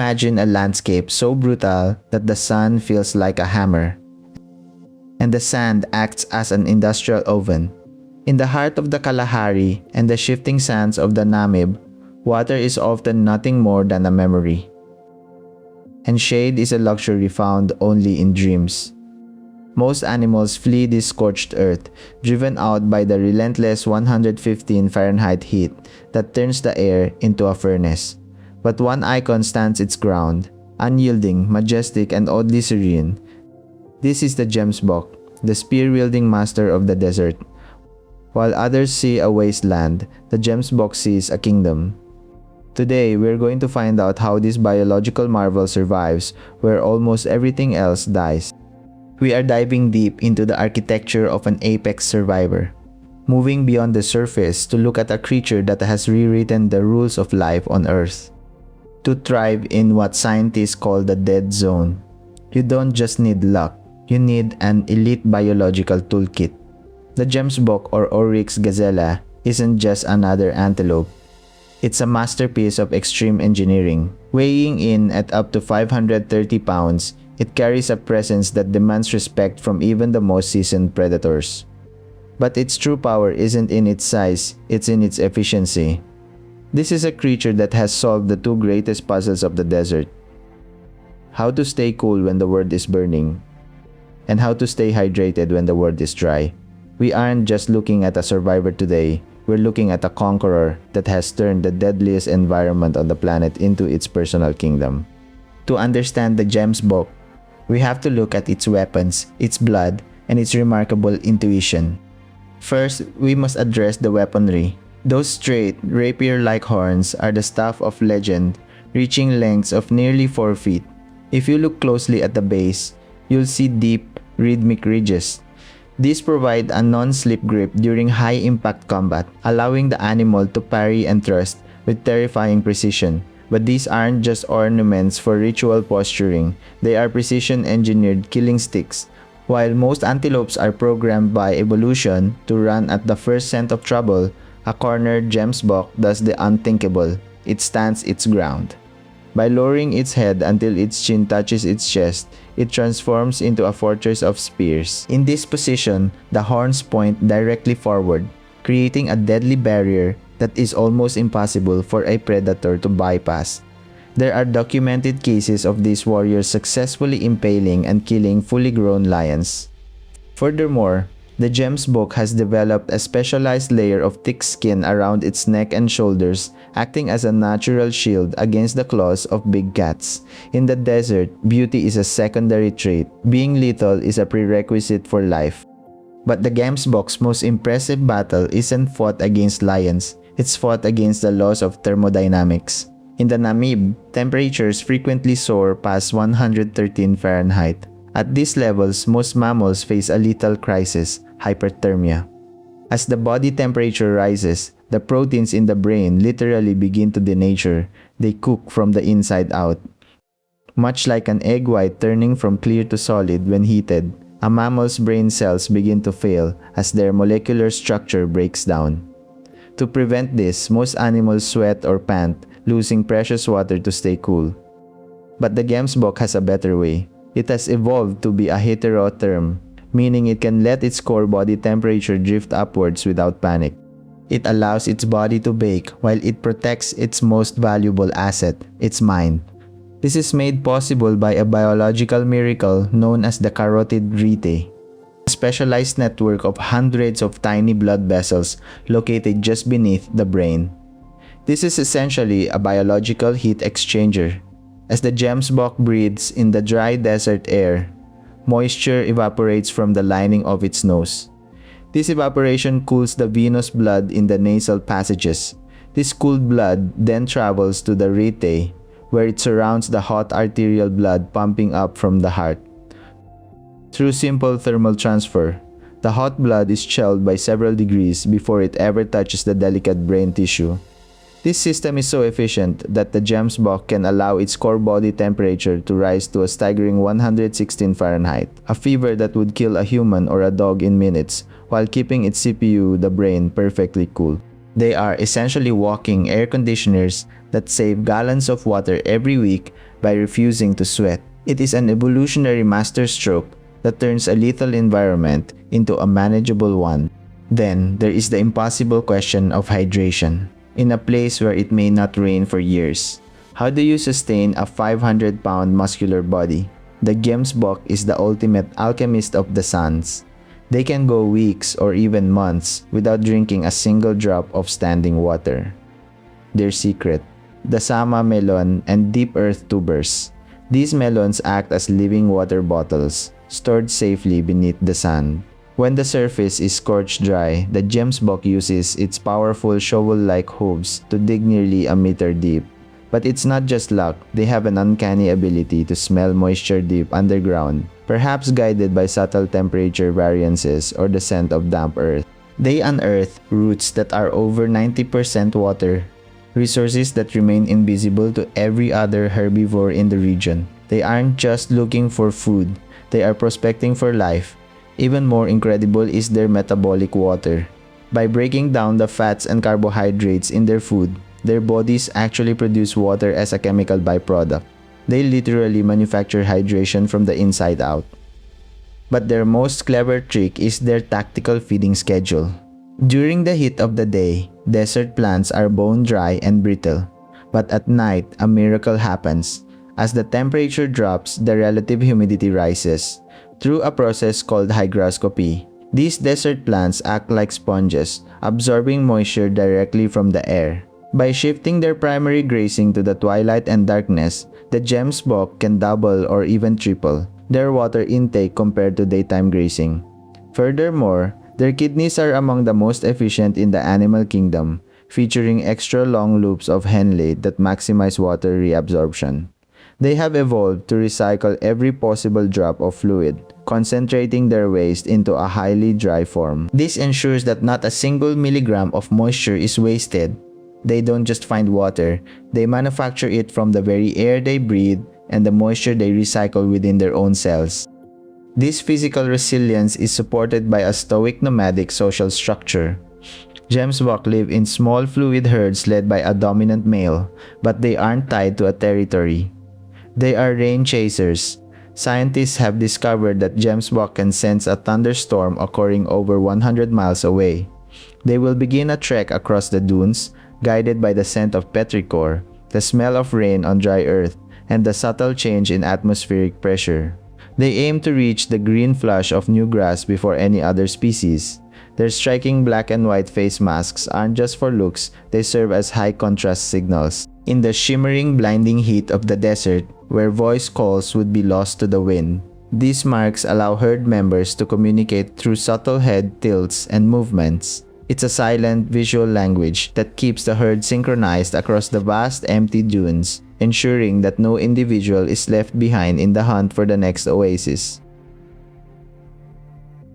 imagine a landscape so brutal that the sun feels like a hammer, and the sand acts as an industrial oven. In the heart of the Kalahari and the shifting sands of the Namib, water is often nothing more than a memory, and shade is a luxury found only in dreams. Most animals flee this scorched earth, driven out by the relentless 115 Fahrenheit heat that turns the air into a furnace. But one icon stands its ground, unyielding, majestic, and oddly serene. This is the Gemsbok, the spear-wielding master of the desert. While others see a wasteland, the Gemsbok sees a kingdom. Today, we're going to find out how this biological marvel survives where almost everything else dies. We are diving deep into the architecture of an apex survivor, moving beyond the surface to look at a creature that has rewritten the rules of life on Earth. To thrive in what scientists call the dead zone, you don't just need luck, you need an elite biological toolkit. The Gemsbok or Oryx gazella isn't just another antelope. It's a masterpiece of extreme engineering. Weighing in at up to 530 pounds, it carries a presence that demands respect from even the most seasoned predators. But its true power isn't in its size, it's in its efficiency. This is a creature that has solved the two greatest puzzles of the desert: how to stay cool when the world is burning, and how to stay hydrated when the world is dry. We aren't just looking at a survivor today, we're looking at a conqueror that has turned the deadliest environment on the planet into its personal kingdom. To understand the Gemsbok, we have to look at its weapons, its blood, and its remarkable intuition. First, we must address the weaponry. Those straight, rapier-like horns are the stuff of legend, reaching lengths of nearly 4 feet. If you look closely at the base, you'll see deep, rhythmic ridges. These provide a non-slip grip during high-impact combat, allowing the animal to parry and thrust with terrifying precision. But these aren't just ornaments for ritual posturing, they are precision-engineered killing sticks. While most antelopes are programmed by evolution to run at the first scent of trouble, a cornered Gemsbok does the unthinkable. It stands its ground. By lowering its head until its chin touches its chest, it transforms into a fortress of spears. In this position, the horns point directly forward, creating a deadly barrier that is almost impossible for a predator to bypass. There are documented cases of these warriors successfully impaling and killing fully grown lions. Furthermore, the Gemsbok has developed a specialized layer of thick skin around its neck and shoulders, acting as a natural shield against the claws of big cats. In the desert, beauty is a secondary trait. Being lethal is a prerequisite for life. But the Gemsbok's most impressive battle isn't fought against lions, it's fought against the laws of thermodynamics. In the Namib, temperatures frequently soar past 113 Fahrenheit. At these levels, most mammals face a lethal crisis: hyperthermia. As the body temperature rises, the proteins in the brain literally begin to denature. They cook from the inside out. Much like an egg white turning from clear to solid when heated, a mammal's brain cells begin to fail as their molecular structure breaks down. To prevent this, most animals sweat or pant, losing precious water to stay cool. But the Gemsbok has a better way. It has evolved to be a heterotherm, meaning it can let its core body temperature drift upwards without panic. It allows its body to bake while it protects its most valuable asset, its mind. This is made possible by a biological miracle known as the carotid rete, a specialized network of hundreds of tiny blood vessels located just beneath the brain. This is essentially a biological heat exchanger. As the Gemsbok breathes in the dry desert air, moisture evaporates from the lining of its nose. This evaporation cools the venous blood in the nasal passages. This cooled blood then travels to the rete, where it surrounds the hot arterial blood pumping up from the heart. Through simple thermal transfer, the hot blood is chilled by several degrees before it ever touches the delicate brain tissue. This system is so efficient that the Gemsbok can allow its core body temperature to rise to a staggering 116 Fahrenheit, a fever that would kill a human or a dog in minutes, while keeping its CPU, the brain, perfectly cool. They are essentially walking air conditioners that save gallons of water every week by refusing to sweat. It is an evolutionary masterstroke that turns a lethal environment into a manageable one. Then, there is the impossible question of hydration. In a place where it may not rain for years, how do you sustain a 500-pound muscular body? The Gemsbok is the ultimate alchemist of the sands. They can go weeks or even months without drinking a single drop of standing water. Their secret: the sama melon and deep earth tubers. These melons act as living water bottles, stored safely beneath the sand. When the surface is scorched dry, the Gemsbok uses its powerful shovel-like hooves to dig nearly a meter deep. But it's not just luck, they have an uncanny ability to smell moisture deep underground, perhaps guided by subtle temperature variances or the scent of damp earth. They unearth roots that are over 90% water, resources that remain invisible to every other herbivore in the region. They aren't just looking for food, they are prospecting for life. Even more incredible is their metabolic water. By breaking down the fats and carbohydrates in their food, their bodies actually produce water as a chemical byproduct. They literally manufacture hydration from the inside out. But their most clever trick is their tactical feeding schedule. During the heat of the day, desert plants are bone dry and brittle. But at night, a miracle happens. As the temperature drops, the relative humidity rises. Through a process called hygroscopy, these desert plants act like sponges, absorbing moisture directly from the air. By shifting their primary grazing to the twilight and darkness, the Gemsbok can double or even triple their water intake compared to daytime grazing. Furthermore, their kidneys are among the most efficient in the animal kingdom, featuring extra long loops of Henle that maximize water reabsorption. They have evolved to recycle every possible drop of fluid, concentrating their waste into a highly dry form. This ensures that not a single milligram of moisture is wasted. They don't just find water, they manufacture it from the very air they breathe and the moisture they recycle within their own cells. This physical resilience is supported by a stoic nomadic social structure. Gemsbok live in small fluid herds led by a dominant male, but they aren't tied to a territory. They are rain chasers. Scientists have discovered that Gemsbok can sense a thunderstorm occurring over 100 miles away. They will begin a trek across the dunes, guided by the scent of petrichor, the smell of rain on dry earth, and the subtle change in atmospheric pressure. They aim to reach the green flush of new grass before any other species. Their striking black and white face masks aren't just for looks, they serve as high-contrast signals. In the shimmering, blinding heat of the desert, where voice calls would be lost to the wind, these marks allow herd members to communicate through subtle head tilts and movements. It's a silent, visual language that keeps the herd synchronized across the vast, empty dunes, ensuring that no individual is left behind in the hunt for the next oasis.